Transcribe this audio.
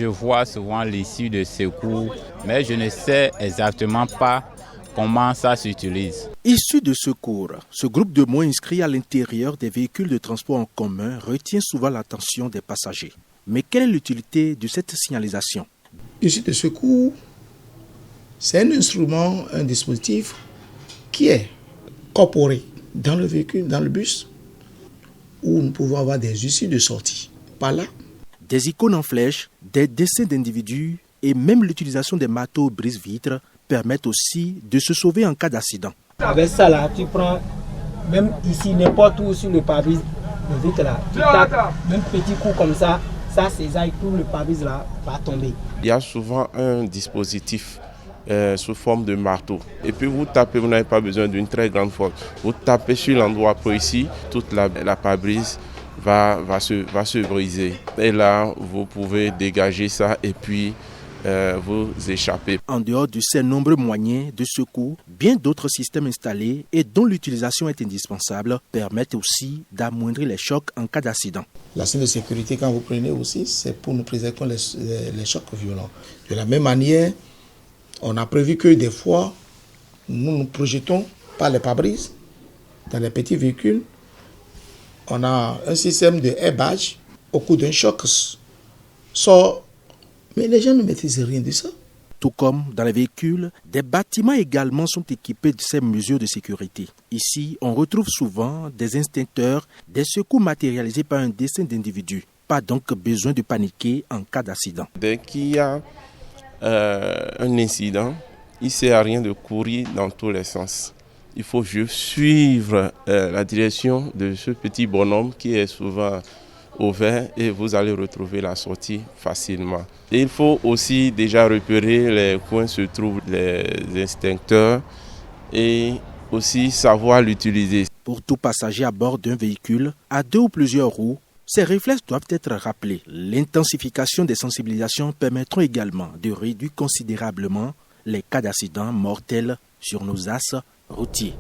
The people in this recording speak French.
Je vois souvent l'issue de secours, mais je ne sais exactement pas comment ça s'utilise. Issu de secours, ce groupe de mots inscrits à l'intérieur des véhicules de transport en commun retient souvent l'attention des passagers. Mais quelle est l'utilité de cette signalisation? Issue de secours, c'est un instrument, un dispositif qui est incorporé dans le véhicule, dans le bus, où nous pouvons avoir des issues de sortie. Par là, des icônes en flèche, des dessins d'individus et même l'utilisation des marteaux brise-vitres permettent aussi de se sauver en cas d'accident. Avec ça là, tu prends, même ici, n'importe où sur le pare-brise, le vitre là, tu tapes, même petit coup comme ça cisaille, tout le pare-brise là va tomber. Il y a souvent un dispositif sous forme de marteau. Et puis vous tapez, vous n'avez pas besoin d'une très grande force. Vous tapez sur l'endroit précis, toute la pare-brise va se briser. Et là, vous pouvez dégager ça et puis vous échapper. En dehors de ces nombreux moyens de secours, bien d'autres systèmes installés et dont l'utilisation est indispensable permettent aussi d'amoindrir les chocs en cas d'accident. La scène de sécurité, quand vous prenez aussi, c'est pour nous préserver contre les chocs violents. De la même manière, on a prévu que des fois, nous projetons par les pare-brises dans les petits véhicules. On a un système de airbag au coup d'un choc sort. Mais les gens ne maîtrisent rien de ça. Tout comme dans les véhicules, des bâtiments également sont équipés de ces mesures de sécurité. Ici, on retrouve souvent des extincteurs, des secours matérialisés par un dessin d'individu. Pas donc besoin de paniquer en cas d'accident. Dès qu'il y a un incident, il ne sert à rien de courir dans tous les sens. Il faut juste suivre la direction de ce petit bonhomme qui est souvent au vert et vous allez retrouver la sortie facilement. Et il faut aussi déjà repérer les coins où se trouvent les extincteurs et aussi savoir l'utiliser. Pour tout passager à bord d'un véhicule, à 2 ou plusieurs roues, ces réflexes doivent être rappelés. L'intensification des sensibilisations permettront également de réduire considérablement les cas d'accidents mortels sur nos axes routiers.